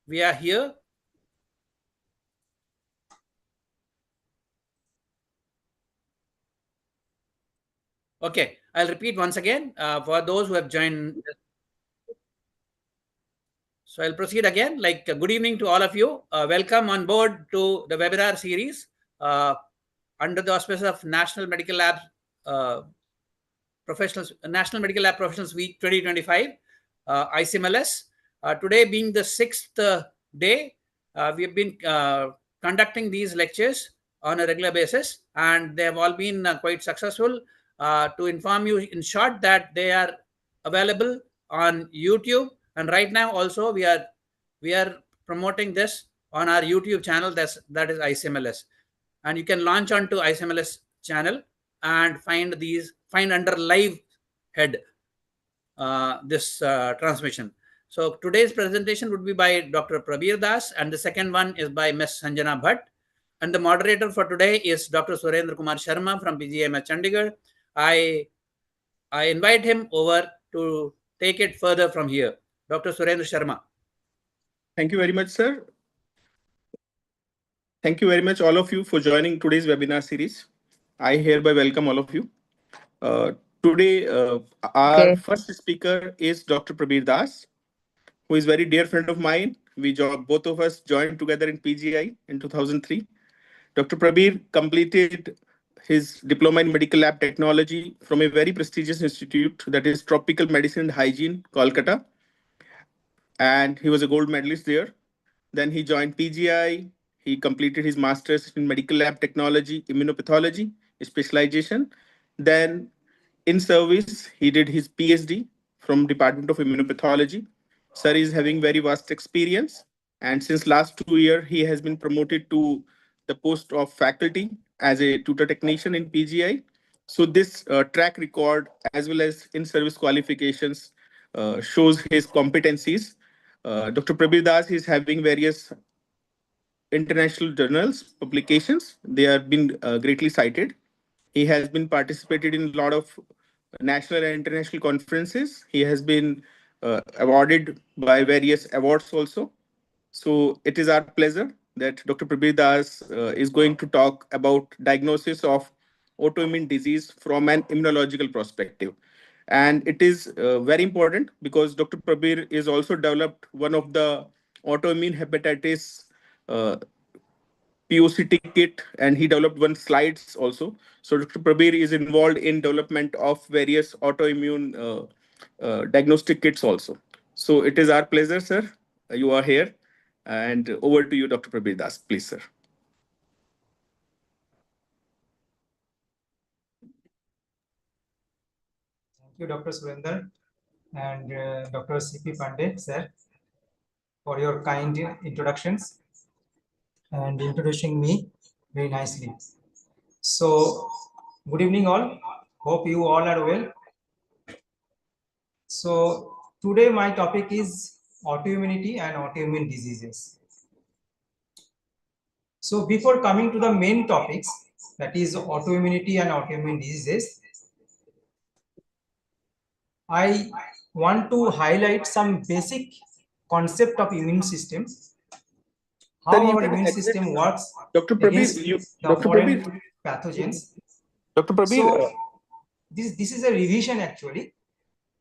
we are here. Okay, I'll repeat once again for those who have joined. So I'll proceed again. Good evening to all of you. Welcome on board to the webinar series under the auspices of National Medical Lab National Medical Lab Professionals Week 2025, ICMLS. Today being the 6th day, we have been conducting these lectures on a regular basis, and they have all been quite successful. To inform you in short that they are available on YouTube, and right now also we are promoting this on our YouTube channel. That is ICMLS, and you can launch onto ICMLS channel and find under live head this transmission. So today's presentation would be by Dr. Prabir Das, and the second one is by Ms. Sanjana Bhatt. And the moderator for today is Dr. Surendra Kumar Sharma from PGIMS Chandigarh. I invite him over to take it further from here. Dr. Surendra Sharma. Thank you very much, sir. Thank you very much, all of you, for joining today's webinar series. I hereby welcome all of you. Today, our first speaker is Dr. Prabir Das, who is a very dear friend of mine. Both of us joined together in PGI in 2003. Dr. Prabir completed his diploma in medical lab technology from a very prestigious institute, that is Tropical Medicine and Hygiene, Kolkata. And he was a gold medalist there. Then he joined PGI. He completed his master's in medical lab technology, immunopathology, specialization. Then in service, he did his PhD from Department of Immunopathology. Sir is having very vast experience. And since last 2 years, he has been promoted to the post of faculty as a tutor technician in PGI. So this track record, as well as in-service qualifications, shows his competencies. Dr. Prabir Das is having various international journals, publications. They have been greatly cited. He has been participated in a lot of national and international conferences. He has been awarded by various awards also. So it is our pleasure that Dr. Prabir Das is going to talk about diagnosis of autoimmune disease from an immunological perspective. And it is very important because Dr. Prabir is also developed one of the autoimmune hepatitis POCT kit, and he developed one slides also. So Dr. Prabir is involved in development of various autoimmune diagnostic kits also. So it is our pleasure, sir. You are here. And over to you, Dr. Prabir Das, please, sir. Thank you, Dr. Surendra and Dr. C.P. Pandey, sir, for your kind introductions and introducing me very nicely. So, good evening all. Hope you all are well. So, today my topic is autoimmunity and autoimmune diseases. So, before coming to the main topics, that is autoimmunity and autoimmune diseases, I want to highlight some basic concept of immune system. How our immune system works against the foreign pathogens. Dr. Prabir, so, this is a revision actually.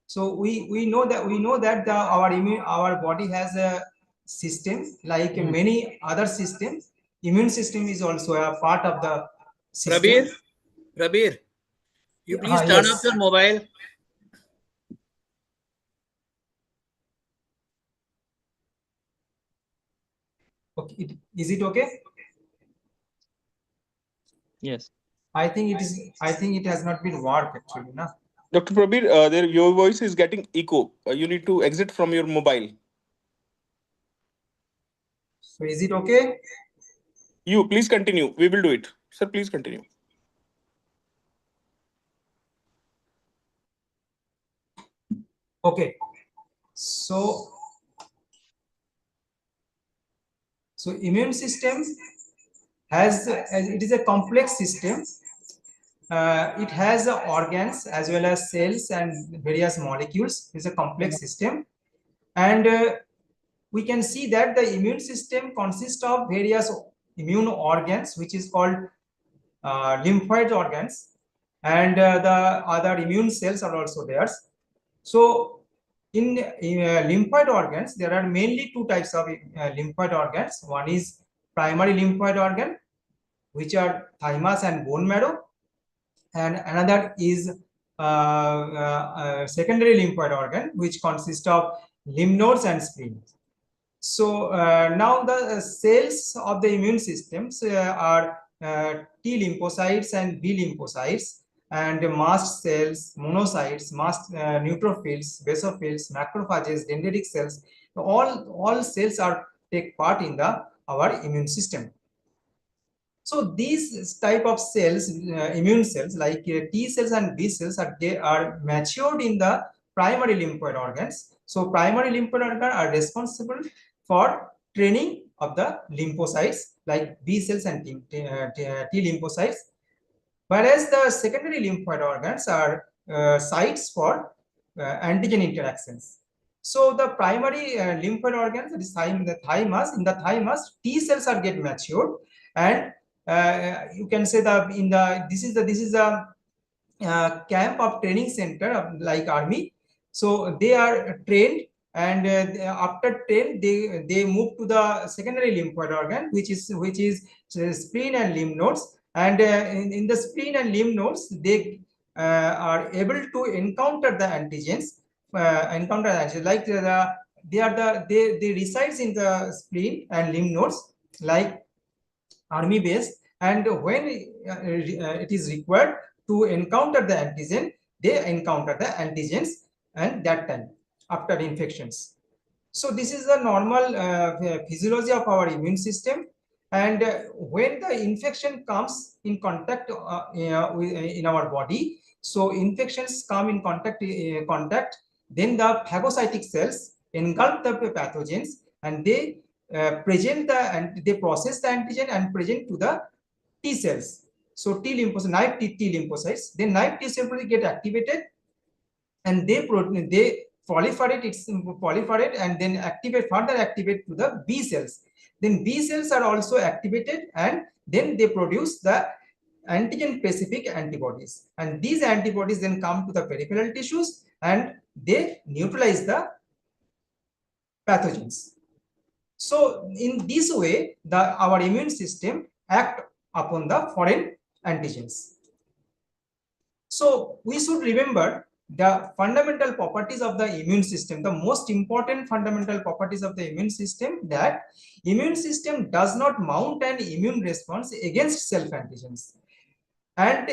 So we know that our body has a system like many other systems. Immune system is also a part of the system. Prabir, you please turn off your mobile. Okay, is it okay? Yes. I think it has not been worked actually, na? Dr. Prabir, your voice is getting echo. You need to exit from your mobile. So is it okay? You please continue. We will do it. Sir, please continue. Okay. So immune system it is a complex system. It has organs as well as cells and various molecules. It's a complex system, and we can see that the immune system consists of various immune organs, which is called lymphoid organs, and the other immune cells are also there. So in lymphoid organs, there are mainly two types of lymphoid organs. One is primary lymphoid organ, which are thymus and bone marrow, and another is secondary lymphoid organ, which consists of lymph nodes and spleen. So now the cells of the immune systems are T lymphocytes and B lymphocytes, and mast cells, monocytes, mast neutrophils, basophils, macrophages, dendritic cells. All cells are take part in our immune system. So these type of cells, immune cells like T cells and B cells, are matured in the primary lymphoid organs. So primary lymphoid organs are responsible for training of the lymphocytes like B cells and T lymphocytes, whereas the secondary lymphoid organs are sites for antigen interactions. So the primary lymphoid organs, that is the thymus, in the thymus, T cells are get matured, and you can say that in the this is a camp of training center of, like army. So they are trained, and after trained they move to the secondary lymphoid organ, which is spleen and lymph nodes, and in the spleen and lymph nodes they are able to encounter the antigens, like they resides in the spleen and lymph nodes like army base, and when it is required to encounter the antigen, they encounter the antigens and that time after infections. So this is the normal physiology of our immune system, and when the infection comes in contact in our body, so infections come in contact, then the phagocytic cells engulf the pathogens, and they present and they process the antigen and present to the T cells. So T lymphocytes, naive T lymphocytes, then naive T cells get activated, and they proliferate and then further activate to the B cells. Then B cells are also activated, and then they produce the antigen specific antibodies, and these antibodies then come to the peripheral tissues and they neutralize the pathogens. So in this way, our immune system act upon the foreign antigens. So we should remember the fundamental properties of the immune system, the most important fundamental properties of the immune system, that immune system does not mount an immune response against self antigens, and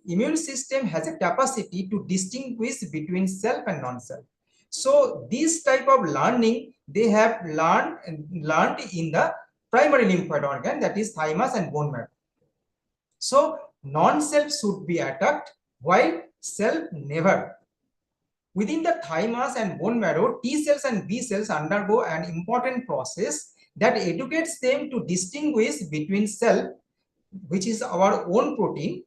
immune system has a capacity to distinguish between self and non-self. So this type of learning they have learned in the primary lymphoid organ, that is thymus and bone marrow. So non-self should be attacked while self never. Within the thymus and bone marrow, T cells and B cells undergo an important process that educates them to distinguish between self, which is our own protein,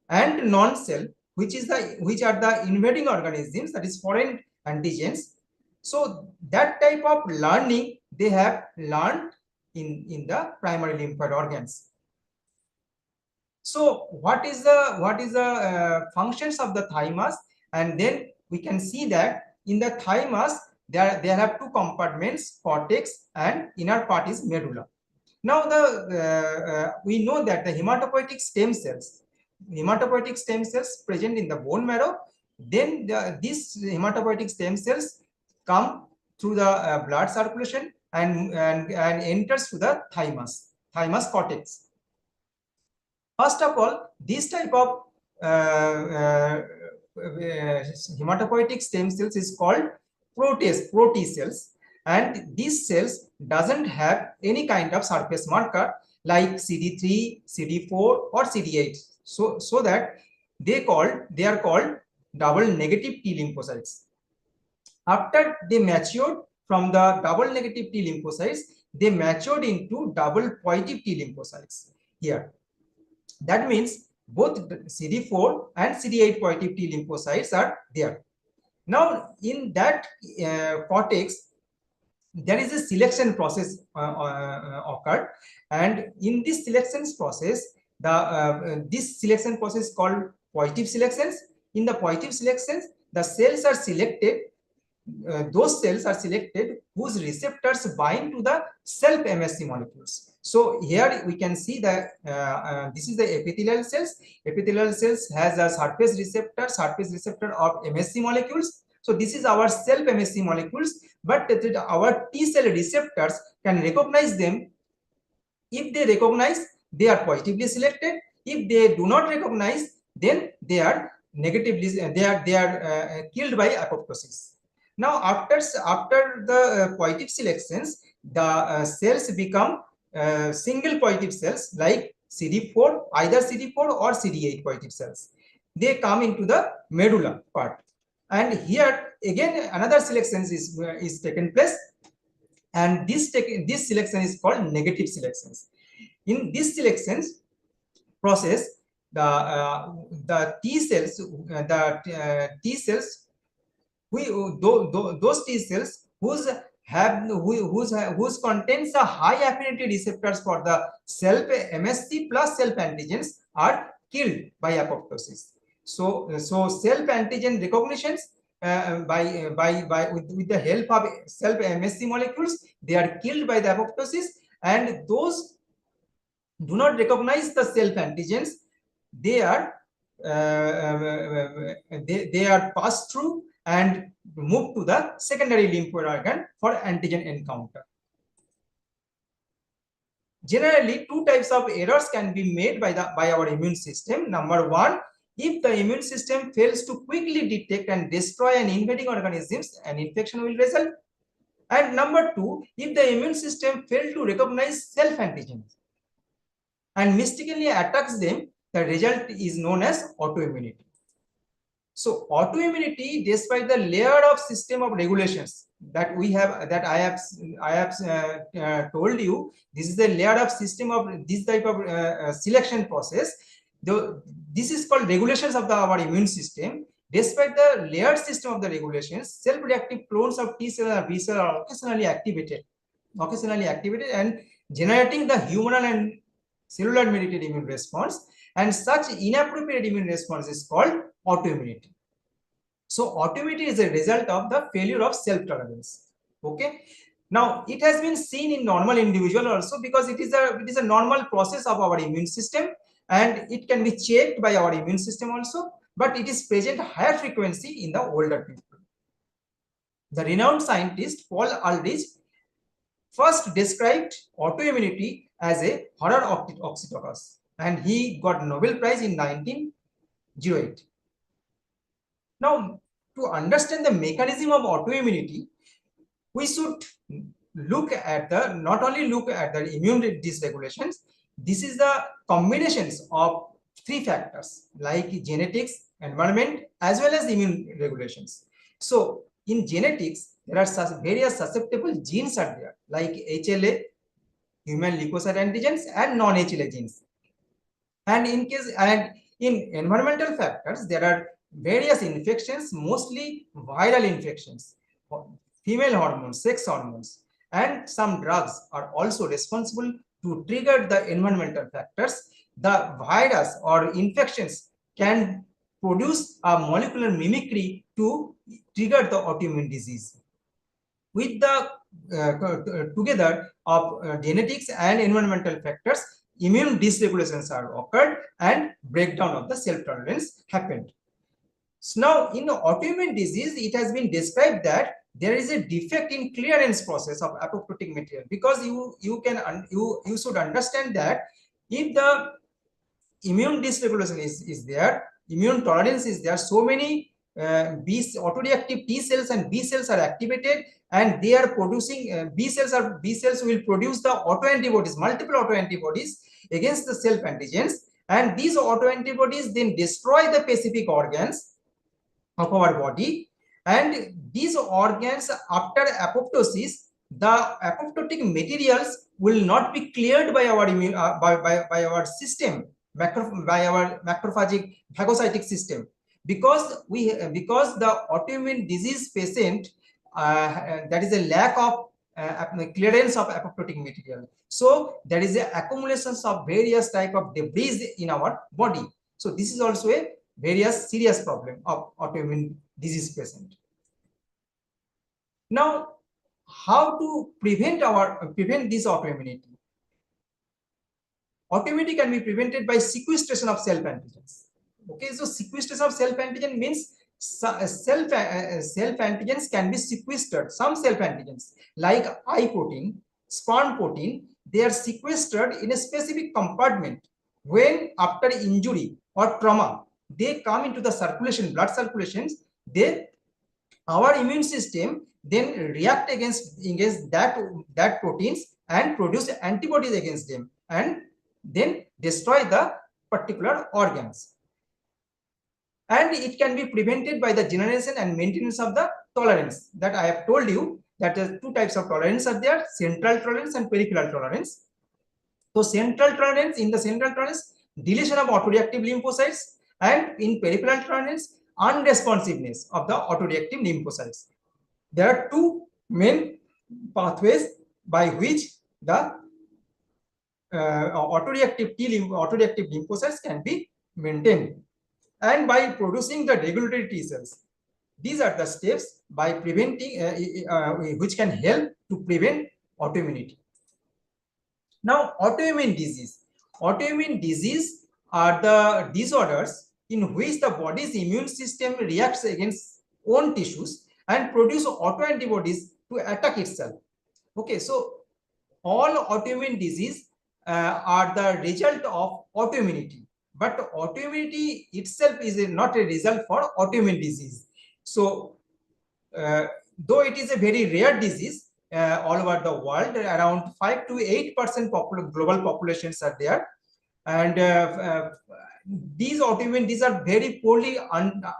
and non-self, which are the invading organisms, that is foreign antigens. So that type of learning they have learned in the primary lymphoid organs. So what is the functions of the thymus? And then we can see that in the thymus there have two compartments, cortex and inner part is medulla. Now we know that the hematopoietic stem cells present in the bone marrow, then these hematopoietic stem cells come through the blood circulation and enters to the thymus cortex. First of all, this type of hematopoietic stem cells is called protease cells, and these cells doesn't have any kind of surface marker like CD3, CD4 or CD8, so that they are called double negative T lymphocytes. After they matured from the double negative T lymphocytes, they matured into double positive T lymphocytes here. That means both CD4 and CD8 positive T lymphocytes are there. Now in that cortex, there is a selection process occurred, and in this selection process, this selection process is called positive selections. In the positive selections, the cells are selected. Those cells are selected whose receptors bind to the self-MSC molecules. So here we can see that this is the epithelial cells. Epithelial cells has a surface receptor of MSC molecules. So this is our self-MSC molecules, but our T cell receptors can recognize them. If they recognize, they are positively selected. If they do not recognize, then they are negatively, they are killed by apoptosis. Now, after the positive selections, the cells become single positive cells like CD4, either CD4 or CD8 positive cells. They come into the medulla part, and here again another selection is taken place, and this selection is called negative selections. In this selections process, the T cells, those T cells whose contains a high affinity receptors for the self MSC plus self antigens are killed by apoptosis. So self antigen recognitions with the help of self MSC molecules, they are killed by the apoptosis, and those do not recognize the self antigens, they are passed through and moved to the secondary lymphoid organ for antigen encounter. Generally, two types of errors can be made by our immune system. Number one, if the immune system fails to quickly detect and destroy an invading organisms, an infection will result. And number two, if the immune system fails to recognize self antigens and mistakenly attacks them, the result is known as autoimmunity. So autoimmunity, despite the layer of system of regulations that we have, that I have told you, this is the layer of system of this type of selection process. This is called regulations of our immune system. Despite the layered system of the regulations, self-reactive clones of T cell and B cell are occasionally activated and generating the humoral and cellular mediated immune response, and such inappropriate immune response is called autoimmunity. So autoimmunity is a result of the failure of self-tolerance. Okay. Now it has been seen in normal individual also, because it is a normal process of our immune system, and it can be checked by our immune system also, but it is present higher frequency in the older people. The renowned scientist Paul Aldrich first described autoimmunity as a horror oxytocus, and he got Nobel Prize in 1908. Now, to understand the mechanism of autoimmunity, we should not only look at the immune dysregulations. This is the combinations of three factors like genetics, environment, as well as immune regulations. So in genetics, there are various susceptible genes are there, like HLA, human leukocyte antigens, and non-HLA genes. And in environmental factors, there are various infections, mostly viral infections, female hormones, sex hormones, and some drugs are also responsible to trigger the environmental factors. The virus or infections can produce a molecular mimicry to trigger the autoimmune disease. With the together of genetics and environmental factors, immune dysregulations are occurred and breakdown of the self-tolerance happened. So now in the autoimmune disease, it has been described that there is a defect in clearance process of apoptotic material, because you should understand that if the immune dysregulation is there, immune tolerance is there, so many autoreactive T cells and B cells are activated, and they are producing B cells will produce the autoantibodies, multiple autoantibodies against the self antigens, and these autoantibodies then destroy the specific organs of our body, and these organs, after apoptosis, the apoptotic materials will not be cleared by our immune by our system, by our macrophagic phagocytic system, because the autoimmune disease patient, that is a lack of clearance of apoptotic material. So there is a accumulations of various type of debris in our body. So this is also a various serious problem of autoimmune disease patient. Now, how to prevent this autoimmunity? Autoimmunity can be prevented by sequestration of self antigens. Okay, so sequestration of self antigen means self antigens can be sequestered. Some self antigens like I protein, sperm protein, they are sequestered in a specific compartment. When after injury or trauma, they come into the circulation, blood circulations, our immune system then react against that proteins and produce antibodies against them and then destroy the particular organs. And it can be prevented by the generation and maintenance of the tolerance that I have told you, that two types of tolerance are there: central tolerance and peripheral tolerance. So central tolerance, in the central tolerance, deletion of autoreactive lymphocytes, and in peripheral tolerance, unresponsiveness of the autoreactive lymphocytes. There are two main pathways by which the autoreactive lymphocytes can be maintained, and by producing the regulatory T cells. These are the steps by preventing which can help to prevent autoimmunity. Now, autoimmune disease are the disorders in which the body's immune system reacts against own tissues and produce autoantibodies to attack itself. Okay, so all autoimmune disease are the result of autoimmunity, but autoimmunity itself is not a result for autoimmune disease. So though it is a very rare disease all over the world, around 5 to 8% global populations are there, and these autoimmune diseases are very poorly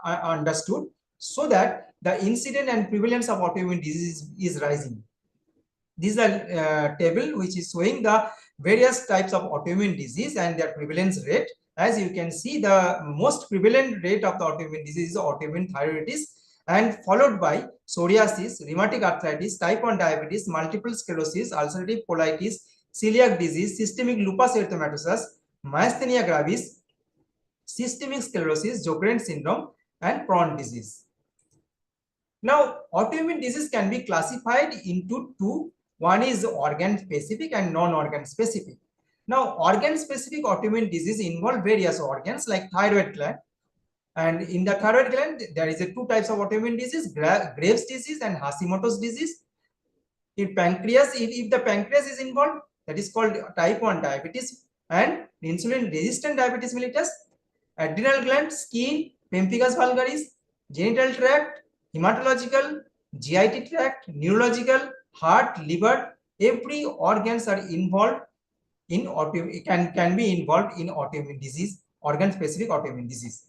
understood, so that the incidence and prevalence of autoimmune disease is rising. This is a table which is showing the various types of autoimmune disease and their prevalence rate. As you can see, the most prevalent rate of the autoimmune disease is autoimmune thyroiditis, and followed by psoriasis, rheumatic arthritis, type 1 diabetes, multiple sclerosis, ulcerative colitis, celiac disease, systemic lupus erythematosus, myasthenia gravis, systemic sclerosis, Sjogren's syndrome, and Crohn's disease. Now, autoimmune disease can be classified into two. One is organ specific and non-organ specific. Now, organ specific autoimmune disease involve various organs like thyroid gland. And in the thyroid gland, there is two types of autoimmune disease: Graves' disease and Hashimoto's disease. In pancreas, if the pancreas is involved, that is called type 1 diabetes and insulin resistant diabetes mellitus. Adrenal gland, skin, pemphigus vulgaris, genital tract, hematological, GIT tract, neurological, heart, liver, every organs are involved in can be involved in autoimmune disease, organ specific autoimmune disease.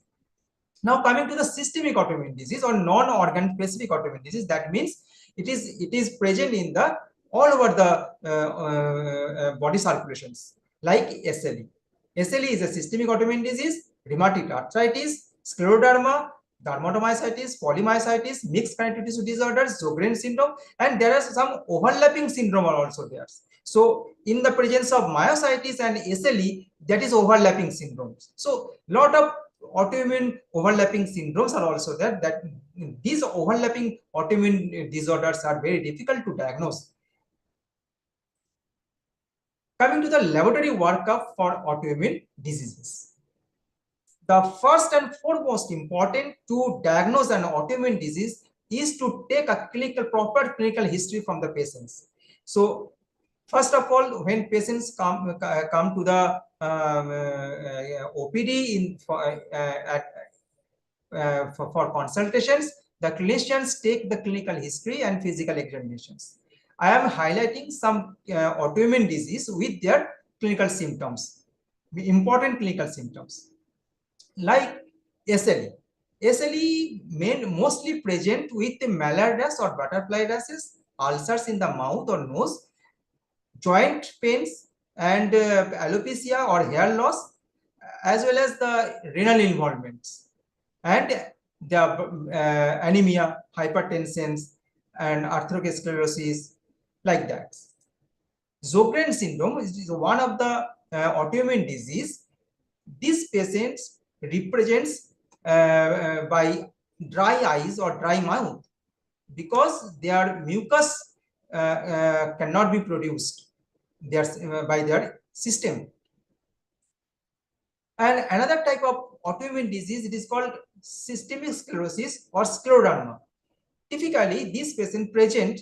Now, coming to the systemic autoimmune disease or non-organ specific autoimmune disease, that means it is present in the all over the body circulations, like SLE. SLE is a systemic autoimmune disease, rheumatoid arthritis, scleroderma, dermatomyositis, polymyositis, mixed connective tissue disorders, Sjogren's syndrome, and there are some overlapping syndrome are also there. So, in the presence of myositis and SLE, that is overlapping syndromes. So, lot of autoimmune overlapping syndromes are also there. That these overlapping autoimmune disorders are very difficult to diagnose. Coming to the laboratory workup for autoimmune diseases. The first and foremost important to diagnose an autoimmune disease is to take a proper clinical history from the patients. So, first of all, when patients come to the OPD for consultations, the clinicians take the clinical history and physical examinations. I am highlighting some autoimmune disease with their clinical symptoms, important clinical symptoms, like SLE. SLE mostly present with the malar rash or butterfly rashes, ulcers in the mouth or nose, joint pains, and alopecia or hair loss, as well as the renal involvements, and the anemia, hypertension, and atherosclerosis, like that. Sjogren syndrome is one of the autoimmune disease. This patient represents by dry eyes or dry mouth because their mucus cannot be produced by their system. And another type of autoimmune disease, it is called systemic sclerosis or scleroderma. Typically, these patients present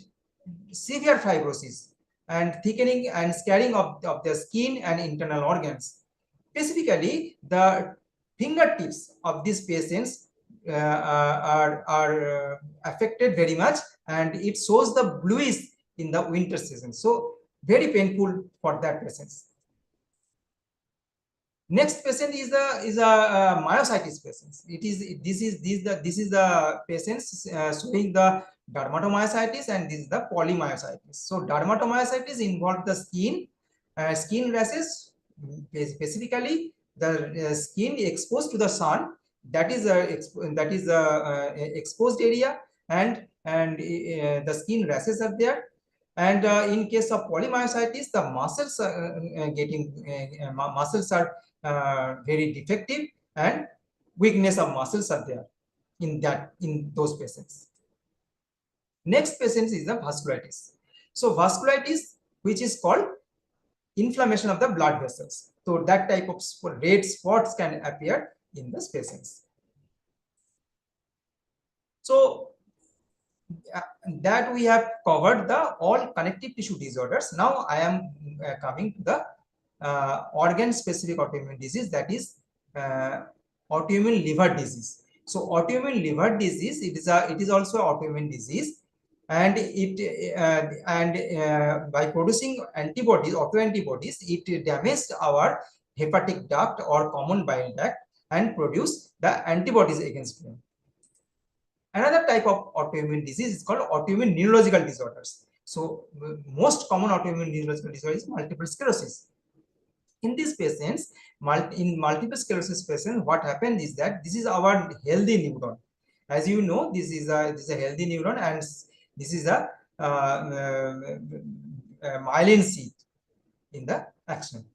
severe fibrosis and thickening and scarring of the skin and internal organs. Specifically, the fingertips of these patients are affected very much, and it shows the bluish in the winter season. So very painful for that patients. Next patient is a myositis patients. This is the patients showing the dermatomyositis, and this is the polymyositis. So dermatomyositis involve the skin rashes, specifically the skin exposed to the sun. That is exposed area, and the skin rashes are there. And in case of polymyositis, the muscles muscles are very defective, and weakness of muscles are there in those patients. Next patient is the vasculitis. So vasculitis, which is called inflammation of the blood vessels. So that type of red spots can appear in those patients. So that we have covered the all connective tissue disorders. Now I am coming to the organ specific autoimmune disease, that is autoimmune liver disease. So autoimmune liver disease, it is also autoimmune disease, and by producing antibodies, autoantibodies, it damaged our hepatic duct or common bile duct and produce the antibodies against them. Another type of autoimmune disease is called autoimmune neurological disorders. So most common autoimmune neurological disorder is multiple sclerosis. In these patients, in multiple sclerosis patients, what happens is that this is our healthy neuron. As you know, this is a healthy neuron, and this is a myelin sheath in the action.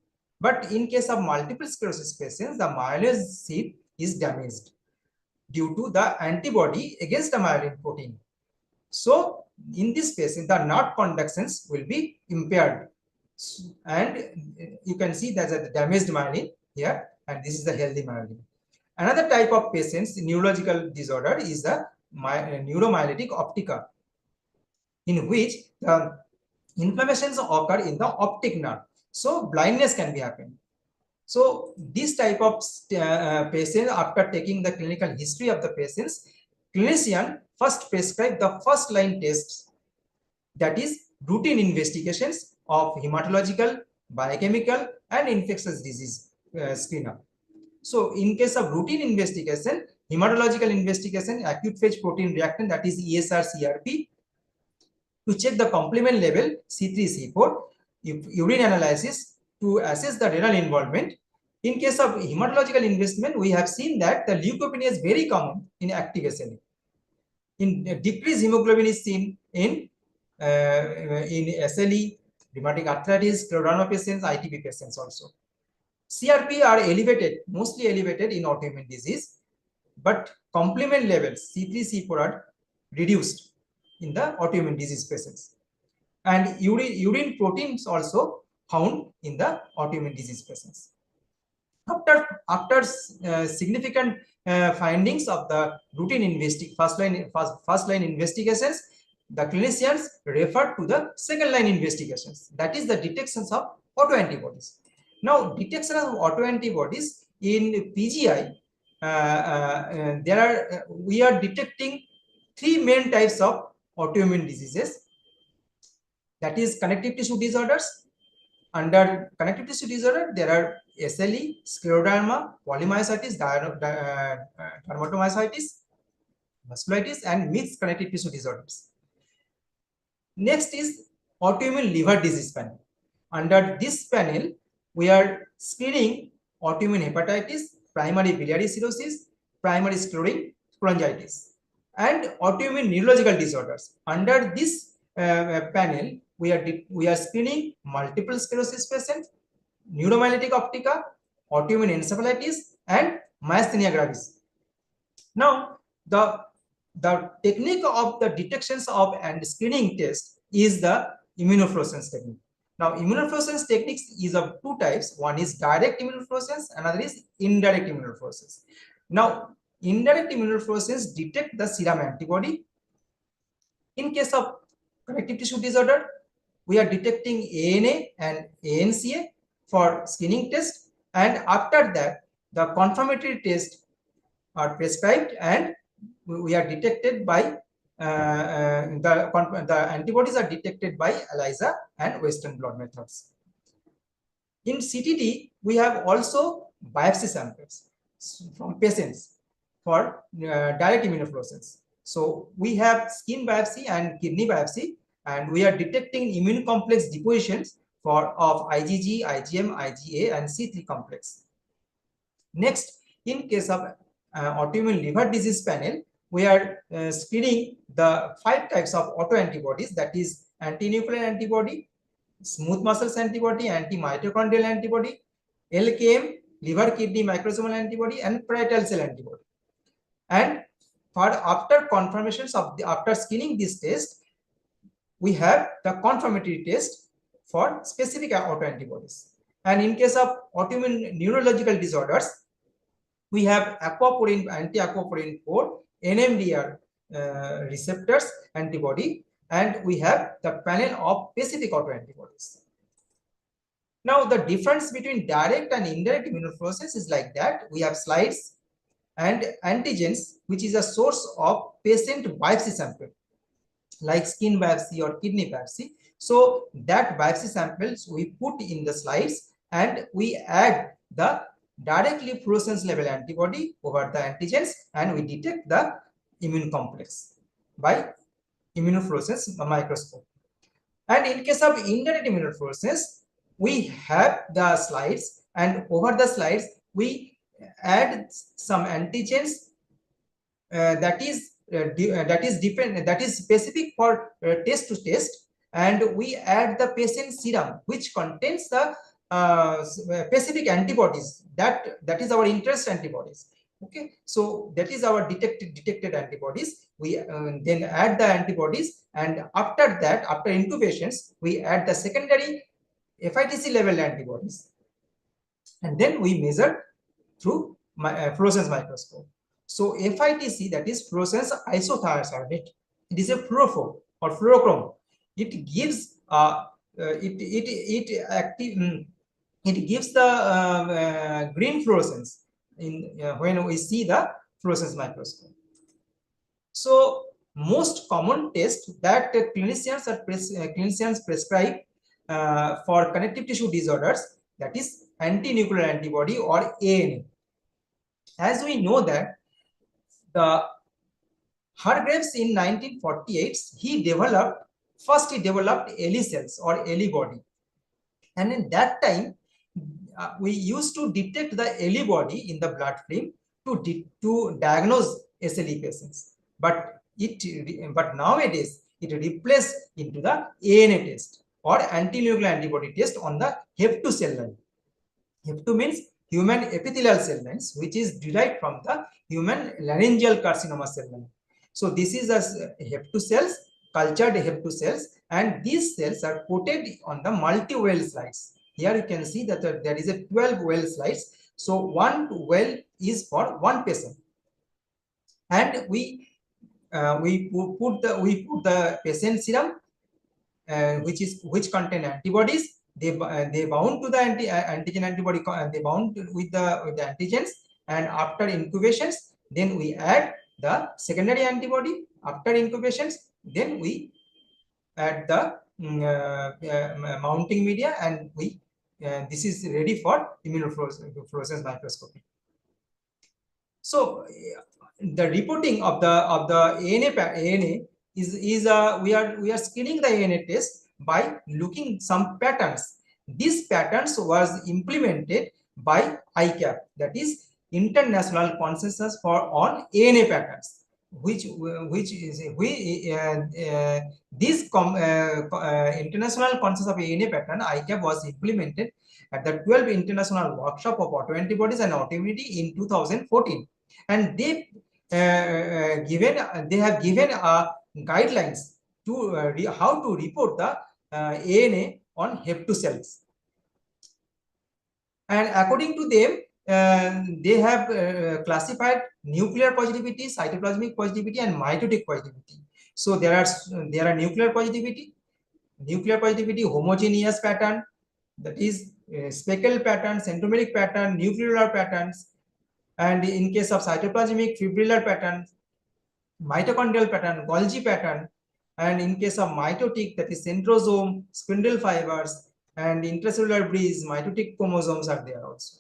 But in case of multiple sclerosis patients, the myelin sheath is damaged due to the antibody against the myelin protein. So in this patient, the nerve conductions will be impaired, and you can see there's a damaged myelin here, and this is the healthy myelin. Another type of patients neurological disorder is the neuromyelitic optica, in which the inflammations occur in the optic nerve. So blindness can be happening. So this type of patient, after taking the clinical history of the patients, clinician first prescribe the first line tests, that is routine investigations of hematological, biochemical, and infectious disease screener. So in case of routine investigation, hematological investigation, acute phase protein reactant, that is ESR CRP, to check the complement level C3 C4, urine analysis to assess the renal involvement. In case of hematological investment, we have seen that the leukopenia is very common in active SLE. In decreased hemoglobin is seen in SLE, rheumatic arthritis, scleroderma patients, ITP patients also. CRP are elevated, mostly elevated in autoimmune disease, but complement levels C3 C4 are reduced in the autoimmune disease patients, and urine proteins also found in the autoimmune disease patients. After significant findings of the routine first line investigations, the clinicians refer to the second line investigations, that is the detections of autoantibodies. Now, detection of autoantibodies in PGI, we are detecting three main types of autoimmune diseases, that is connective tissue disorders. Under connective tissue disorder, there are SLE, scleroderma, polymyositis, dermatomyositis, vasculitis, and mixed connective tissue disorders. Next is autoimmune liver disease panel. Under this panel, we are screening autoimmune hepatitis, primary biliary cirrhosis, primary sclerosing cholangitis, and autoimmune neurological disorders. Under this panel, we are screening multiple sclerosis patient, neuromyelitic optica, autoimmune encephalitis, and myasthenia gravis. Now, the technique of the detections of and screening test is the immunofluorescence technique. Now, immunofluorescence techniques is of two types. One is direct immunofluorescence, another is indirect immunofluorescence. Now, indirect immunofluorescence detect the serum antibody. In case of connective tissue disorder, we are detecting ANA and ANCA for screening test, and after that, the confirmatory tests are prescribed and we are detected by the antibodies are detected by ELISA and Western blot methods. In CTD, we have also biopsy samples from patients for direct immunofluorescence. So we have skin biopsy and kidney biopsy, and we are detecting immune complex depositions of IgG, IgM, IgA, and C3 complex. Next, in case of autoimmune liver disease panel, we are screening the 5 types of autoantibodies, that is anti-nuclear antibody, smooth muscles antibody, anti-mitochondrial antibody, LKM, liver kidney microsomal antibody, and parietal cell antibody. And after confirmations of after screening this test, we have the confirmatory test for specific autoantibodies. And in case of autoimmune neurological disorders, we have aquaporin, anti-aquaporin 4, NMDR receptors antibody, and we have the panel of specific autoantibodies. Now, the difference between direct and indirect immunofluorescence is like that. We have slides and antigens, which is a source of patient biopsy sample, like skin biopsy or kidney biopsy. So that biopsy samples we put in the slides, and we add the directly fluorescence level antibody over the antigens, and we detect the immune complex by immunofluorescence microscope. And in case of indirect immunofluorescence, we have the slides, and over the slides we add some antigens that is specific for test to test, and we add the patient serum, which contains the specific antibodies that is our interest antibodies. Okay, so that is our detected antibodies. We then add the antibodies, and after that, after intubations, we add the secondary FITC level antibodies, and then we measure through fluorescence microscope. So FITC, that is fluorescence isothiazide, it is a fluorophore or fluorochrome. It gives it gives the green fluorescence in when we see the fluorescence microscope. So most common test that clinicians prescribe for connective tissue disorders, that is anti-nuclear antibody or ANA. As we know that the Hargreaves in 1948, he developed LE cells or LE body, and in that time we used to detect the LE body in the blood film to diagnose SLE patients, but nowadays it replaced into the ANA test or anti-nuclear antibody test on the HEP2 cell line. HEP2 means human epithelial cell lines, which is derived from the human laryngeal carcinoma cell line. So this is a HEP2 cells, cultured HEP2 cells, and these cells are coated on the multi-well slides. Here you can see that there is a 12 well slides. So one well is for one patient, and we put the patient serum, which contain antibodies. They bound to the antigen antibody. They bound with the antigens, and after incubations, then we add the secondary antibody. After incubations, then we add the mounting media, and we this is ready for immunofluorescence microscopy. So the reporting of the ANA is we are screening the ANA test by looking some patterns. These patterns was implemented by ICAP, that is International Consensus on ANA Patterns. which is this international consensus of ANA pattern ICAP was implemented at the 12th International Workshop of Autoantibodies and Autoimmunity in 2014, and they have given guidelines to how to report the ANA on HEP2 cells. And according to them, they have classified nuclear positivity, cytoplasmic positivity, and mitotic positivity. So there are nuclear positivity, homogeneous pattern, that is speckle pattern, centromeric pattern, nuclear patterns, and in case of cytoplasmic, fibrillar pattern, mitochondrial pattern, Golgi pattern, and in case of mitotic, that is centrosome, spindle fibers, and intracellular bridge, mitotic chromosomes are there also.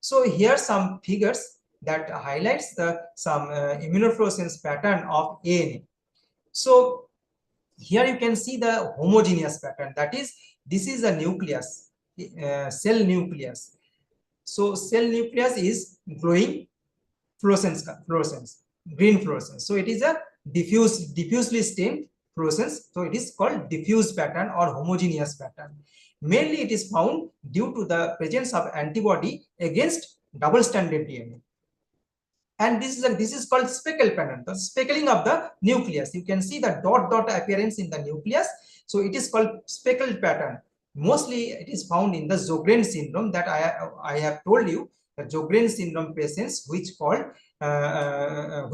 So here are some figures that highlights some immunofluorescence pattern of ANA. So here you can see the homogeneous pattern, that is, this is a nucleus, cell nucleus. So cell nucleus is glowing fluorescence, green fluorescence. So it is a diffusely stained fluorescence. So it is called diffuse pattern or homogeneous pattern. Mainly it is found due to the presence of antibody against double-stranded DNA. And this is called speckle pattern, the speckling of the nucleus. You can see the dot appearance in the nucleus. So it is called speckled pattern. Mostly it is found in the Sjogren syndrome that I have told you, the Sjogren syndrome patients, which called that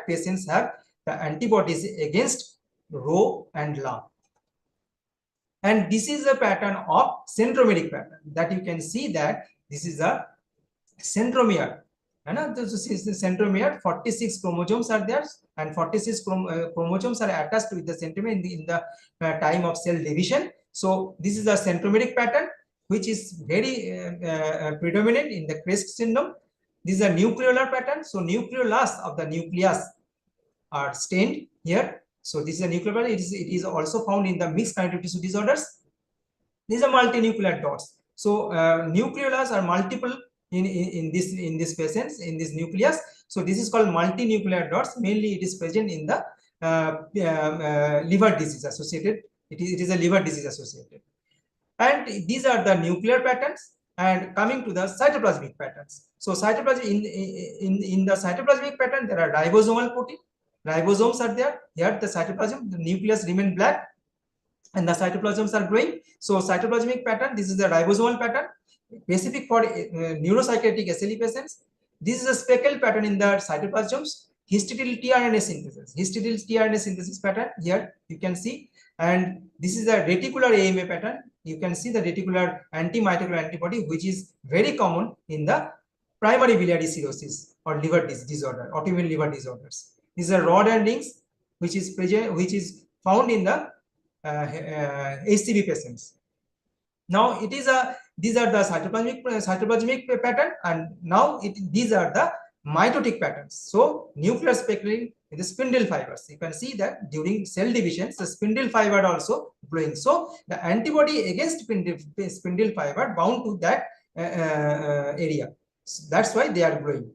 patients have the antibodies against Rho and La. And this is a pattern of centromeric pattern, that you can see that this is a centromere. And this is the centromere, 46 chromosomes are there, and 46 chromosomes are attached with the centromere in the time of cell division. So this is a centromeric pattern, which is very predominant in the CREST syndrome. This is a nucleolar pattern. So nucleolus of the nucleus are stained here. So this is a nuclear pattern. It is also found in the mixed connective tissue disorders. These are multinuclear dots. So nucleolus are multiple in this patients, in this nucleus. So this is called multinuclear dots. Mainly it is present in the liver disease associated. It is a liver disease associated. And these are the nuclear patterns. And coming to the cytoplasmic patterns. So cytoplasmic in the cytoplasmic pattern, there are ribosomal protein. Ribosomes are there. Here the cytoplasm, the nucleus remain black, and the cytoplasms are growing. So cytoplasmic pattern, this is the ribosomal pattern, specific for neuropsychiatric SLE patients. This is a speckled pattern in the cytoplasms. Histidyl tRNA synthesis pattern, here you can see. And this is a reticular AMA pattern. You can see the reticular anti-mitochondrial antibody, which is very common in the primary biliary cirrhosis or liver disorder, autoimmune liver disorders. These are rod and rings, which is found in the HCV patients. Now it is these are the cytoplasmic pattern, and now these are the mitotic patterns. So nuclear speckling in the spindle fibers. You can see that during cell division, the spindle fiber also glowing. So the antibody against spindle fiber bound to that area. So that's why they are glowing.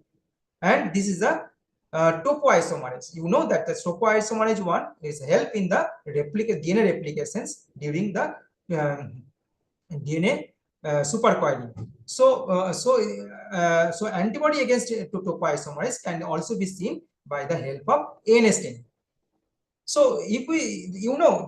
And this is a topoisomerase. You know that the topoisomerase 1 is help in the DNA replications during the DNA supercoiling. So antibody against topoisomerase can also be seen by the help of ANA staining. So if we,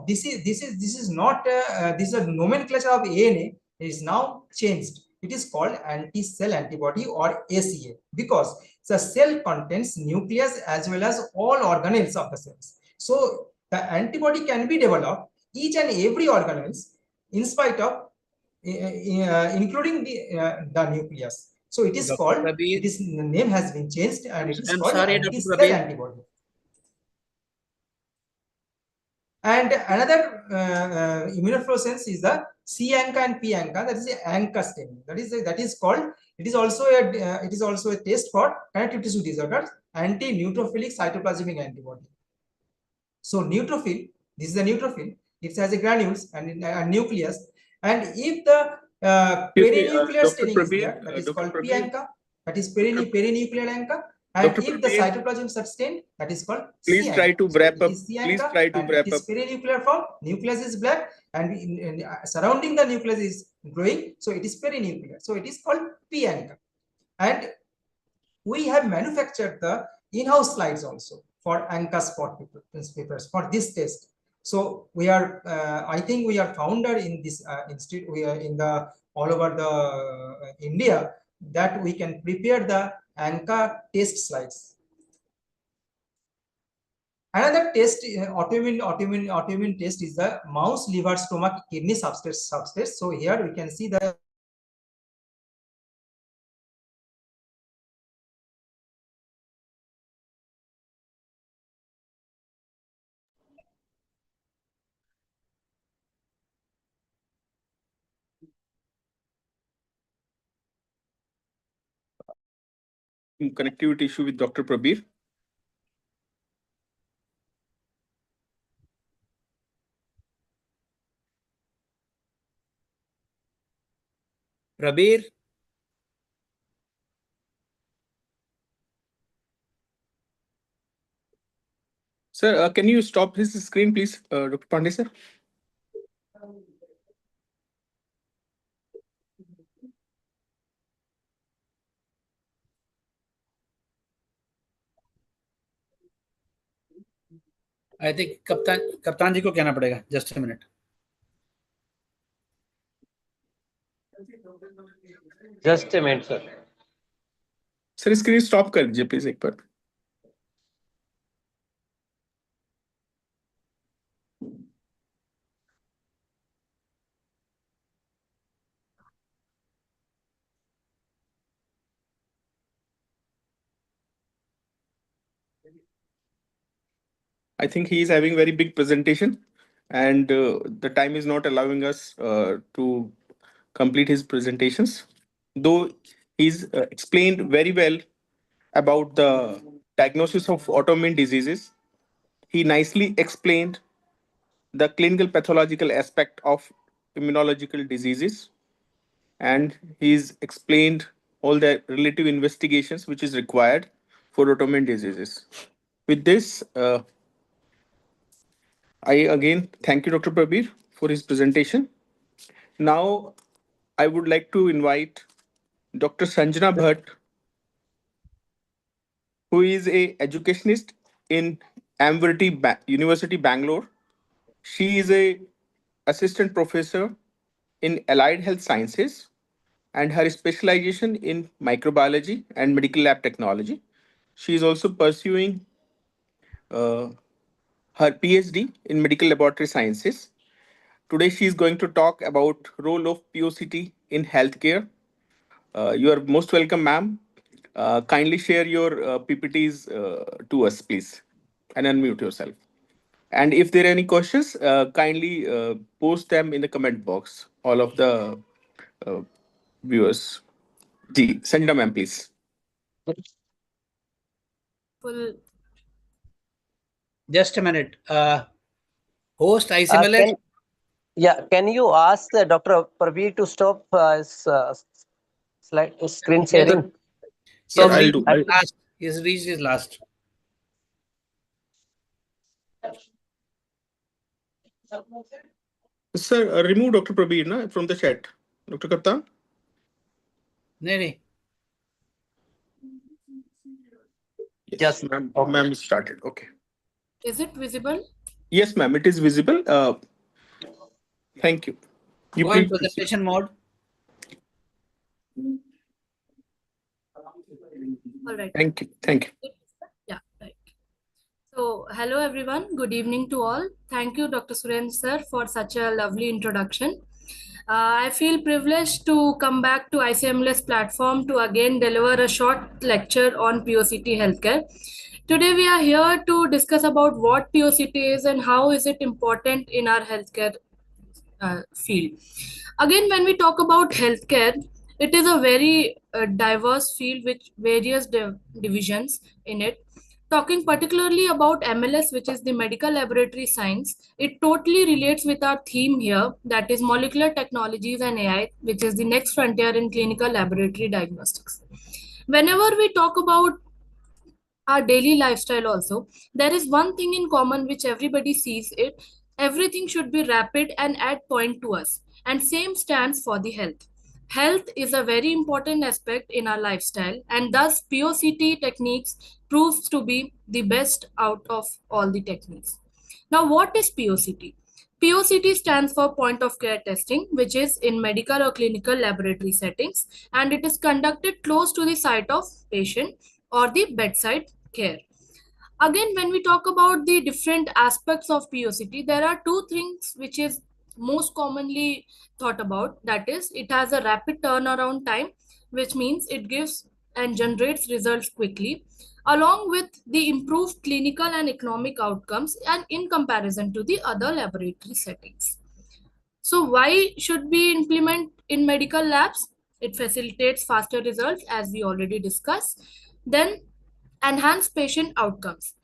this is not this is a nomenclature of ANA is now changed. It is called anti-cell antibody or ACA, because the cell contains nucleus as well as all organelles of the cells. So the antibody can be developed each and every organelles in spite of including the nucleus. So it is called, this name has been changed, and it is called anti-cell antibody. And another immunofluorescence is the C-ANCA and P-ANCA, that is the ANCA staining. That is called. It is also a test for connective tissue disorders, anti-neutrophilic cytoplasmic antibody. So neutrophil, this is a neutrophil. It has a granules and a nucleus. And if the perinuclear staining is there, that is called P-ANCA. That is perinuclear ANCA. And Dr. if the Prabir, cytoplasm sustained, that is called please C try anchor. to So wrap it up. is C Please anchor, try to and wrap it is up. perinuclear form. Nucleus is black, and surrounding the nucleus is glowing. So it is perinuclear. So it is called P anchor. And we have manufactured the in-house slides also for anchor spot papers for this test. So we are, I think we are founder in this institute. We are in the all over the India, that we can prepare the anchor test slides. Another test, autoimmune test, is the mouse, liver, stomach, kidney substrate. So here we can see the Connectivity issue with Dr. Prabir. Prabir, Sir, can you stop his screen, please, Dr. Pandey, sir? I think कप्तान जी को कहना पड़ेगा. Just a minute. Just a minute, sir. Sir screen stop कर दीजिए please एक बार. I think he is having very big presentation, and the time is not allowing us to complete his presentations. Though he's explained very well about the diagnosis of autoimmune diseases, he nicely explained the clinical pathological aspect of immunological diseases, and he's explained all the relative investigations which is required for autoimmune diseases. With this, I again thank you, Dr. Prabir, for his presentation. Now, I would like to invite Dr. Sanjana Bhatt, who is a educationist in University, Bangalore. She is a assistant professor in allied health sciences, and her specialization in microbiology and medical lab technology. She is also pursuing uh, her PhD in medical laboratory sciences. Today, she is going to talk about role of POCT in healthcare. You are most welcome, ma'am. Kindly share your PPTs to us, please, and unmute yourself. And if there are any questions, kindly post them in the comment box. All of the uh, viewers. Ji, Sanjana ma'am, please. Full. Just a minute. Host ICMLS. Can you ask Dr. Prabir to stop his screen sharing? Sir, He has I'll reached do. his last. He has reached his last. Sir, remove Dr. Prabir na, from the chat. Dr. Kaptan? नहीं. Yes, ma'am. Okay. Ma'am started. Okay. Is it visible? Yes, ma'am. It is visible. Thank you. You Go in please proceed. presentation mode. All right. Thank you. Thank you. Yeah, right. So, hello everyone. Good evening to all. Thank you, Dr. Suren sir, for such a lovely introduction. I feel privileged to come back to ICMLS platform to again deliver a short lecture on POCT healthcare. Today we are here to discuss about what POCT is and how is it important in our healthcare field. Again, when we talk about healthcare, it is a very diverse field with various divisions in it. Talking particularly about MLS, which is the medical laboratory science, it totally relates with our theme here, that is molecular technologies and AI, which is the next frontier in clinical laboratory diagnostics. Whenever we talk about our daily lifestyle also, there is one thing in common which everybody sees it. Everything should be rapid and at point to us. And same stands for the health. Health is a very important aspect in our lifestyle, and thus POCT techniques proves to be the best out of all the techniques. Now, what is POCT? POCT stands for point of care testing, which is in medical or clinical laboratory settings, and it is conducted close to the site of patient or the bedside care. Again, when we talk about the different aspects of POCT, there are two things which is most commonly thought about. That is, it has a rapid turnaround time, which means it gives and generates results quickly, along with the improved clinical and economic outcomes and in comparison to the other laboratory settings. So why should we implement in medical labs? It facilitates faster results, as we already discussed. Then enhance patient outcomes.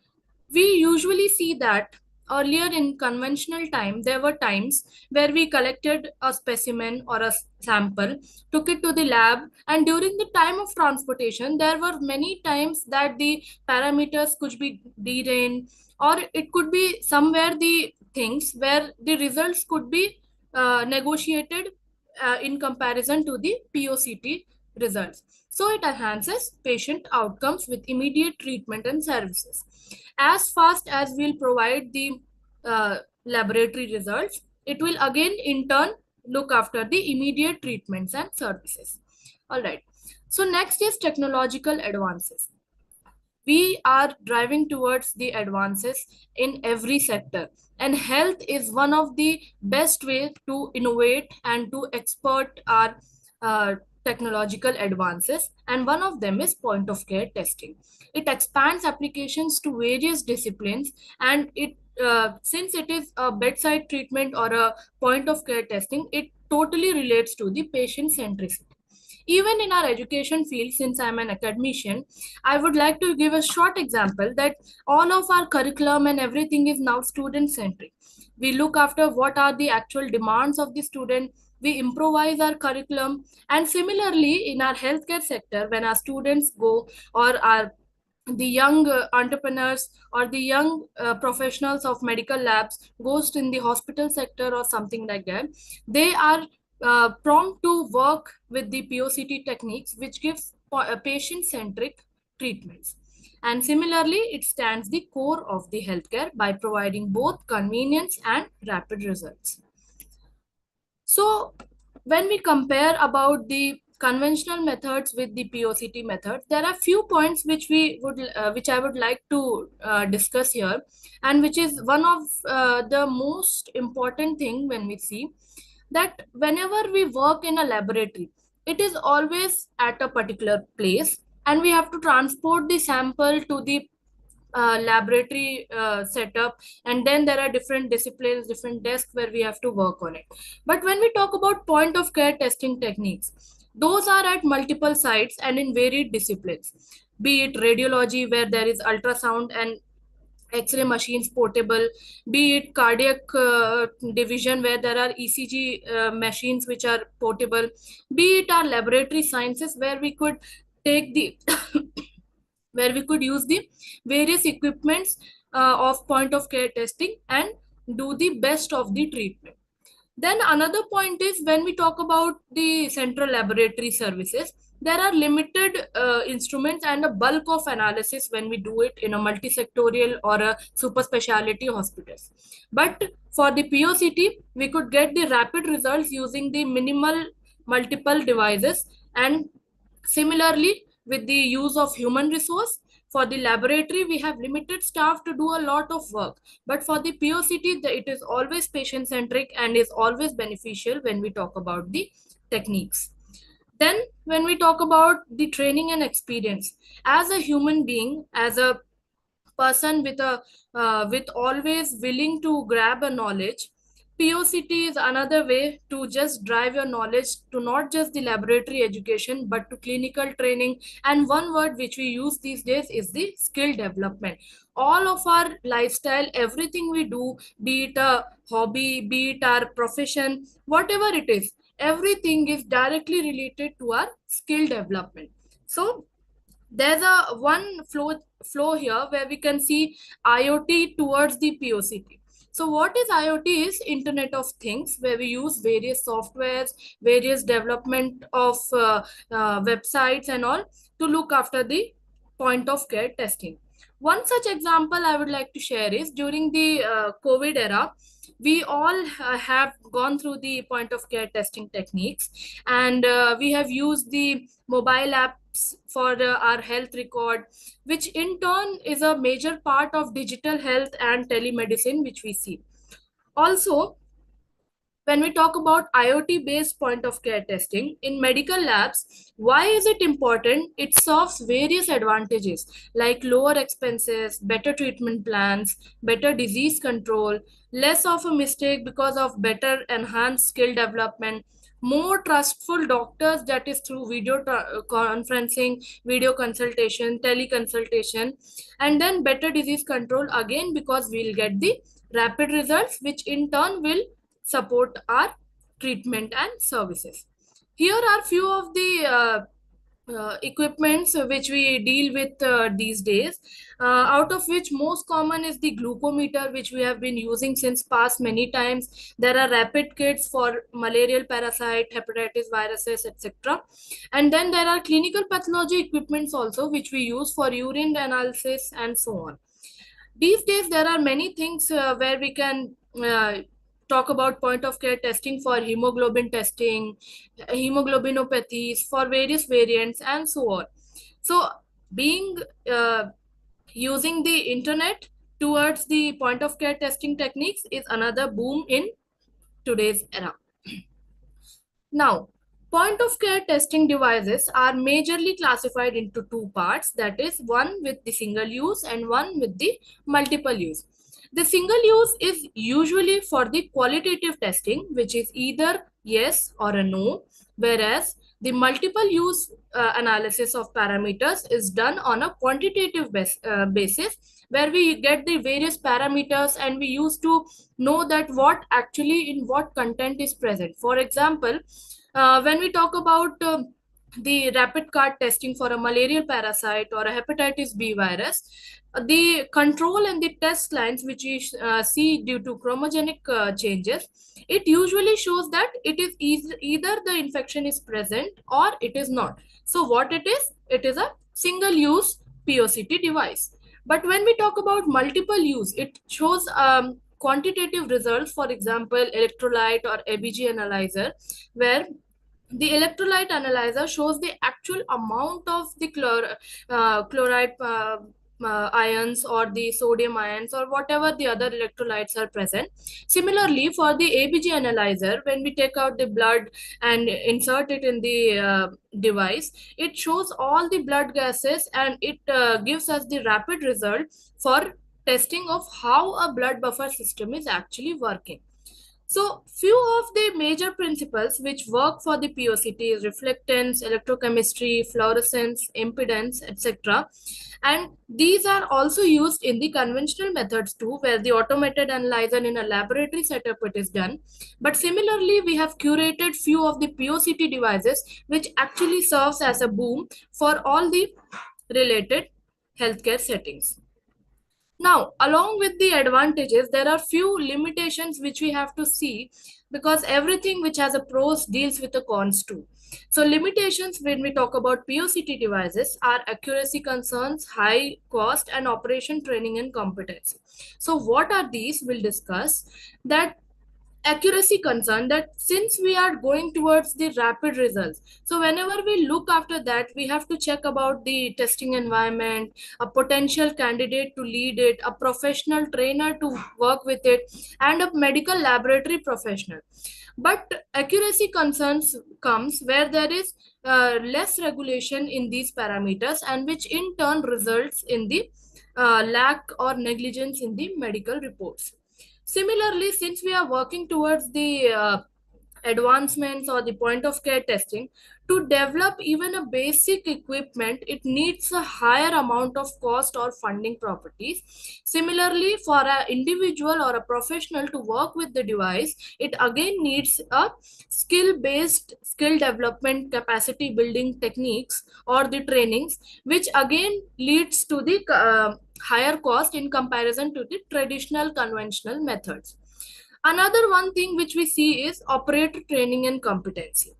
We usually see that earlier in conventional time, there were times where we collected a specimen or a sample, took it to the lab, and during the time of transportation, there were many times that the parameters could be derailed, or it could be somewhere the things where the results could be negotiated in comparison to the POCT results. So it enhances patient outcomes with immediate treatment and services. As fast as we'll provide the laboratory results, it will again in turn look after the immediate treatments and services. All right. So next is technological advances. We are driving towards the advances in every sector, and health is one of the best ways to innovate and to expert our technological advances, and one of them is point of care testing. It expands applications to various disciplines, and it since it is a bedside treatment or a point of care testing, it totally relates to the patient centricity. Even in our education field, since I'm an academician, I would like to give a short example that all of our curriculum and everything is now student centric. We look after what are the actual demands of the student, we improvise our curriculum, and similarly in our healthcare sector, when our students go or our the young entrepreneurs or the young professionals of medical labs goes in the hospital sector or something like that, they are prompt to work with the POCT techniques, which gives patient-centric treatments. And similarly, it stands the core of the healthcare by providing both convenience and rapid results. So when we compare about the conventional methods with the POCT methods, there are few points which I would like to discuss here, and which is one of the most important thing when we see that whenever we work in a laboratory, it is always at a particular place, and we have to transport the sample to the laboratory setup, and then there are different disciplines, different desks where we have to work on it. But when we talk about point of care testing techniques, those are at multiple sites and in varied disciplines, be it radiology where there is ultrasound and X-ray machines portable, be it cardiac division where there are ECG machines which are portable, be it our laboratory sciences where we could take the where we could use the various equipments of point of care testing and do the best of the treatment. Then another point is when we talk about the central laboratory services, there are limited instruments and a bulk of analysis when we do it in a multisectorial or a super specialty hospitals. But for the POCT, we could get the rapid results using the minimal multiple devices, and similarly with the use of human resource. For the laboratory, we have limited staff to do a lot of work. But for the POCT, it is always patient-centric and is always beneficial when we talk about the techniques. Then when we talk about the training and experience, as a human being, as a person with always willing to grab a knowledge, POCT is another way to just drive your knowledge to not just the laboratory education, but to clinical training. And one word which we use these days is the skill development. All of our lifestyle, everything we do, be it a hobby, be it our profession, whatever it is, everything is directly related to our skill development. So there's a one flow here where we can see IoT towards the POCT. So what is IoT is Internet of Things, where we use various softwares, various development of websites and all to look after the point of care testing. One such example I would like to share is during the COVID era, we all have gone through the point of care testing techniques, and we have used the mobile apps for our health record, which in turn is a major part of digital health and telemedicine, which we see. Also, when we talk about IoT based point of care testing in medical labs, why is it important? It serves various advantages like lower expenses, better treatment plans, better disease control, less of a mistake because of better enhanced skill development, more trustful doctors, that is through video conferencing, video consultation, teleconsultation, and then better disease control again because we'll get the rapid results, which in turn will support our treatment and services. Here are few of the equipments which we deal with these days, out of which most common is the glucometer, which we have been using since past many times. There are rapid kits for malarial parasite, hepatitis viruses, etc. And then there are clinical pathology equipments also, which we use for urine analysis and so on. These days there are many things where we can talk about point of care testing for hemoglobin testing, hemoglobinopathies for various variants and so on. So being using the internet towards the point of care testing techniques is another boom in today's era. Now, point of care testing devices are majorly classified into two parts, that is, one with the single use and one with the multiple use. The single use is usually for the qualitative testing, which is either yes or a no, whereas the multiple use analysis of parameters is done on a quantitative basis, where we get the various parameters and we use to know that what actually in what content is present. For example, when we talk about the rapid card testing for a malarial parasite or a hepatitis B virus, the control and the test lines which we see due to chromogenic changes, it usually shows that it is either the infection is present or it is not. So what it is a single use POCT device. But when we talk about multiple use, it shows quantitative results, for example, electrolyte or ABG analyzer, where the electrolyte analyzer shows the actual amount of the chloride ions or the sodium ions or whatever the other electrolytes are present. Similarly, for the ABG analyzer, when we take out the blood and insert it in the device, it shows all the blood gases and it gives us the rapid result for testing of how a blood buffer system is actually working. So few of the major principles which work for the POCT is reflectance, electrochemistry, fluorescence, impedance, etc. And these are also used in the conventional methods too, where the automated analyzer in a laboratory setup it is done. But similarly, we have curated few of the POCT devices which actually serves as a boom for all the related healthcare settings. Now, along with the advantages, there are few limitations which we have to see, because everything which has a pros deals with the cons too. So limitations when we talk about POCT devices are accuracy concerns, high cost, and operation training and competency. So what are these? We'll discuss that. Accuracy concern, that since we are going towards the rapid results, so whenever we look after that, we have to check about the testing environment, a potential candidate to lead it, a professional trainer to work with it, and a medical laboratory professional. But accuracy concerns comes where there is less regulation in these parameters, and which in turn results in the lack or negligence in the medical reports. Similarly, since we are working towards the advancements or the point of care testing, to develop even a basic equipment, it needs a higher amount of cost or funding properties. Similarly, for an individual or a professional to work with the device, it again needs a skill-based skill development, capacity building techniques or the trainings, which again leads to the higher cost in comparison to the traditional conventional methods. Another one thing which we see is operator training and competency.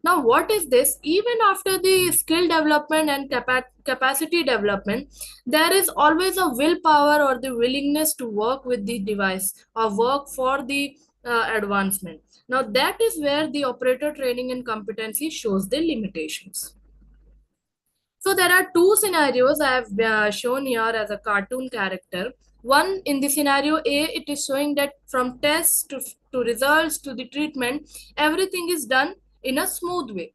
Now, what is this? Even after the skill development and capacity development, there is always a willpower or the willingness to work with the device or work for the advancement. Now, that is where the operator training and competency shows the limitations. So there are two scenarios I have shown here as a cartoon character. One, in the scenario A, it is showing that from tests to results to the treatment, everything is done in a smooth way.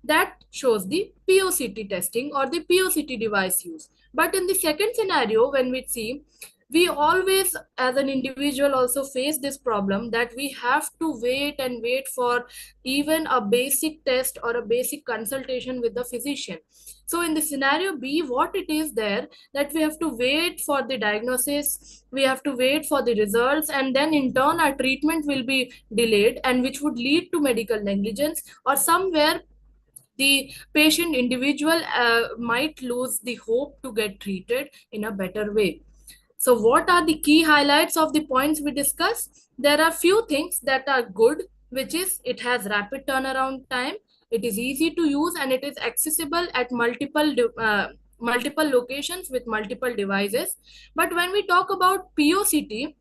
That shows the POCT testing or the POCT device use. But in the second scenario, when we see, we always as an individual also face this problem that we have to wait and wait for even a basic test or a basic consultation with the physician. So in the scenario B, what it is there that we have to wait for the diagnosis, we have to wait for the results, and then in turn our treatment will be delayed, and which would lead to medical negligence, or somewhere the patient individual might lose the hope to get treated in a better way. So what are the key highlights of the points we discussed? There are few things that are good, which is it has rapid turnaround time, it is easy to use, and it is accessible at multiple locations with multiple devices. But when we talk about POCT,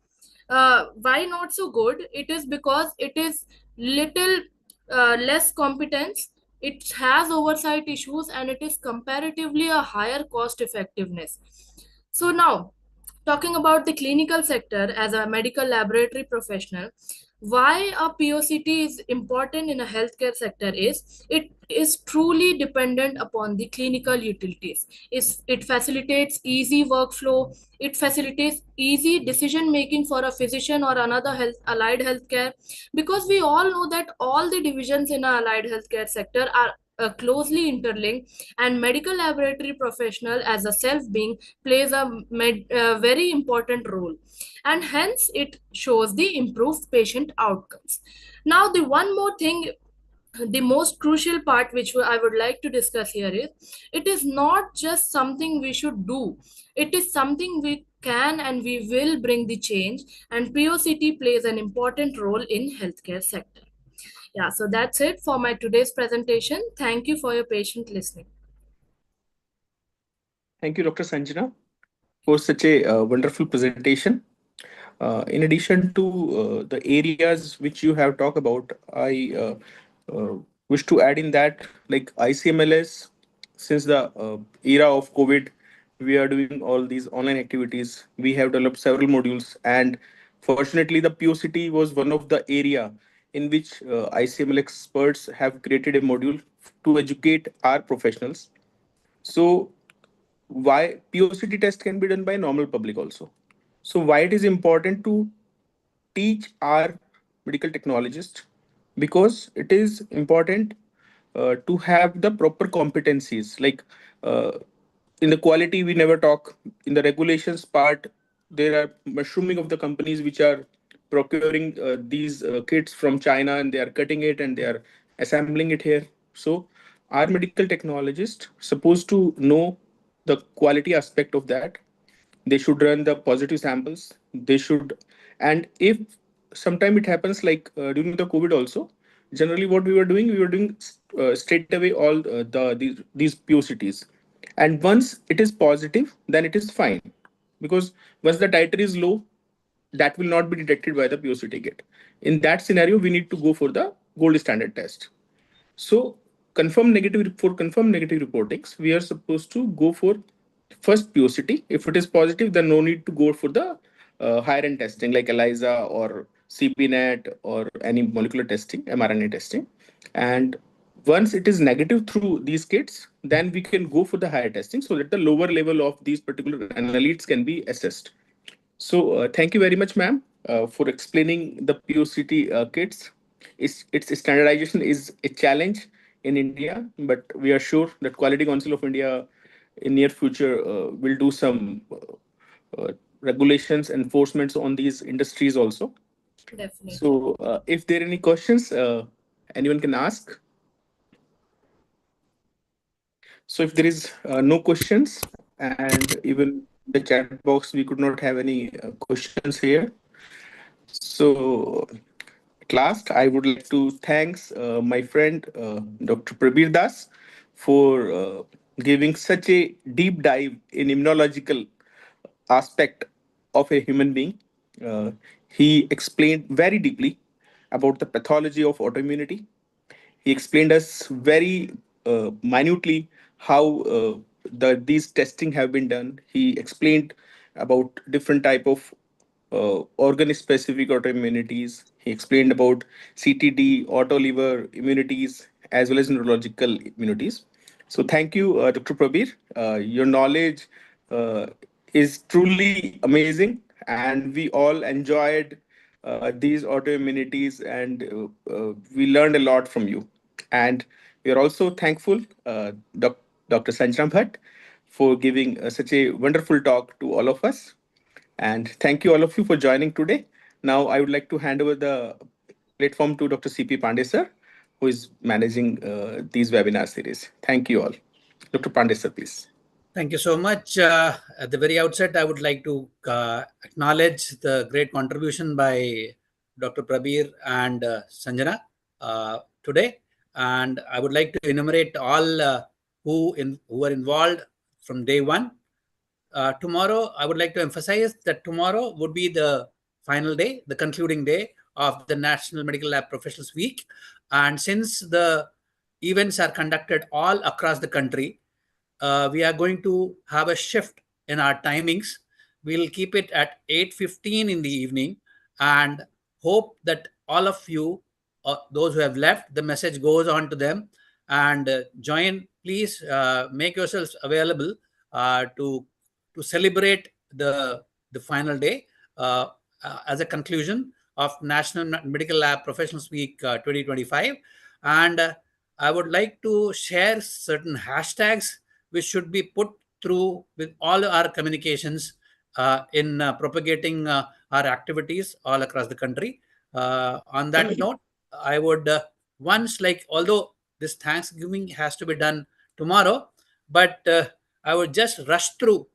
why not so good? It is because it is little less competence, it has oversight issues, and it is comparatively a higher cost effectiveness. So now, talking about the clinical sector as a medical laboratory professional, why a POCT is important in a healthcare sector is it is truly dependent upon the clinical utilities. It facilitates easy workflow, it facilitates easy decision making for a physician or another allied healthcare, because we all know that all the divisions in a allied healthcare sector are closely interlinked, and medical laboratory professional as a self being plays a very important role, and hence it shows the improved patient outcomes. Now the one more thing, the most crucial part which I would like to discuss here is it is not just something we should do, it is something we can and we will bring the change, and POCT plays an important role in healthcare sector. Yeah, so that's it for my today's presentation. Thank you for your patient listening. Thank you, Dr. Sanjana, for such a wonderful presentation. In addition to the areas which you have talked about, I wish to add in that, like ICMLS, since the era of COVID, we are doing all these online activities. We have developed several modules, and fortunately, the POCT was one of the area in which ICML experts have created a module to educate our professionals. So why POCT test can be done by normal public also. So why it is important to teach our medical technologists? Because it is important to have the proper competencies. Like uh, in the quality, we never talk. In the regulations part, there are mushrooming of the companies which are procuring these kits from China, and they are cutting it and they are assembling it here. So our medical technologists supposed to know the quality aspect of that. They should run the positive samples. They should, and if sometime it happens like during the COVID also, generally what we were doing straight away all these POCTs, and once it is positive, then it is fine, because once the titer is low, that will not be detected by the POCT kit. In that scenario, we need to go for the gold standard test. So confirm negative reportings, we are supposed to go for first POCT. If it is positive, then no need to go for the higher end testing like ELISA or CPNet or any molecular testing, mRNA testing. And once it is negative through these kits, then we can go for the higher testing so that the lower level of these particular analytes can be assessed. So thank you very much, ma'am, for explaining the POCT kits. Its standardization is a challenge in India, but we are sure that Quality Council of India in near future will do some regulations, enforcements on these industries also. Definitely. So if there are any questions, anyone can ask. So if there is no questions, and even the chat box, we could not have any questions here. So at last, I would like to thanks my friend Dr. Prabir Das for giving such a deep dive in immunological aspect of a human being. Uh, he explained very deeply about the pathology of autoimmunity. He explained us very minutely how these testing have been done. He explained about different type of organ specific autoimmunities. He explained about CTD, autoliver immunities, as well as neurological immunities. So thank you, Dr. Prabir. Your knowledge uh, is truly amazing, and we all enjoyed these autoimmunities, and we learned a lot from you. And we are also thankful, Dr. Sanjram Bhatt, for giving such a wonderful talk to all of us. And thank you all of you for joining today. Now, I would like to hand over the platform to Dr. CP Pandey, sir, who is managing these webinar series. Thank you all. Dr. Pandey, sir, please. Thank you so much. At the very outset, I would like to acknowledge the great contribution by Dr. Prabir and Sanjana today. And I would like to enumerate all who were involved from day one. Tomorrow, I would like to emphasize that tomorrow would be the final day, the concluding day of the National Medical Lab Professionals Week. And since the events are conducted all across the country, we are going to have a shift in our timings. We'll keep it at 8:15 in the evening and hope that all of you, those who have left, the message goes on to them and join. Please make yourselves available to celebrate the final day as a conclusion of National Medical Lab Professionals Week 2025. And I would like to share certain hashtags which should be put through with all our communications in propagating our activities all across the country. On that note, I would once, like, although this Thanksgiving has to be done tomorrow, but I would just rush through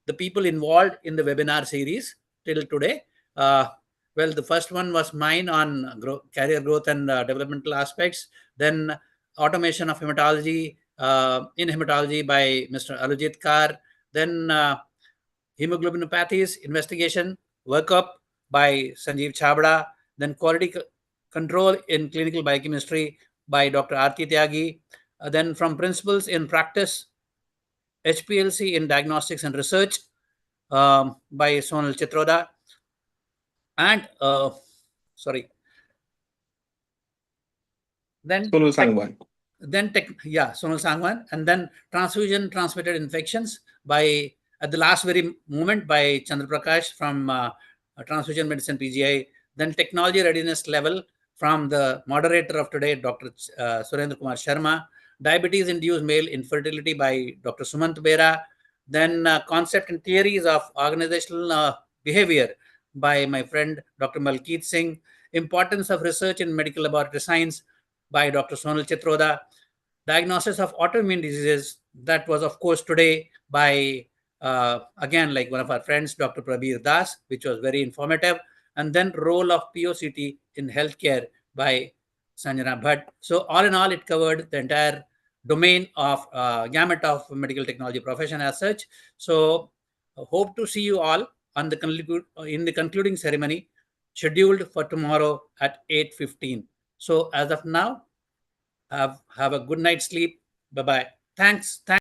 the people involved in the webinar series till today. Well, the first one was mine on career growth and developmental aspects. Then automation of hematology in hematology by Mr. Alujit Kar. Then hemoglobinopathies investigation workup by Sanjeev Chabda. Then quality control in clinical biochemistry by Dr. Aarti Tyagi. Then from principles in practice, HPLC in diagnostics and research by Sonal Chitroda. And sorry. Then Sonal Sangwan. Sonal Sangwan, and then transfusion transmitted infections by at the last very moment by Chandra Prakash from Transfusion Medicine PGI. Then technology readiness level from the moderator of today, Dr. Surendra Kumar Sharma. Diabetes induced male infertility by Dr. Sumant Bera. Then concept and theories of organizational behavior by my friend Dr. Malkeet Singh. Importance of research in medical laboratory science by Dr. Sonal Chitroda. Diagnosis of autoimmune diseases, that was, of course, today by, again, like one of our friends, Dr. Prabir Das, which was very informative. And then role of POCT in healthcare by Sanjana Bhatt. So all in all, it covered the entire domain of gamut of medical technology profession as such. So hope to see you all on in the concluding ceremony scheduled for tomorrow at 8:15. So as of now, have a good night's sleep. Bye-bye. Thanks.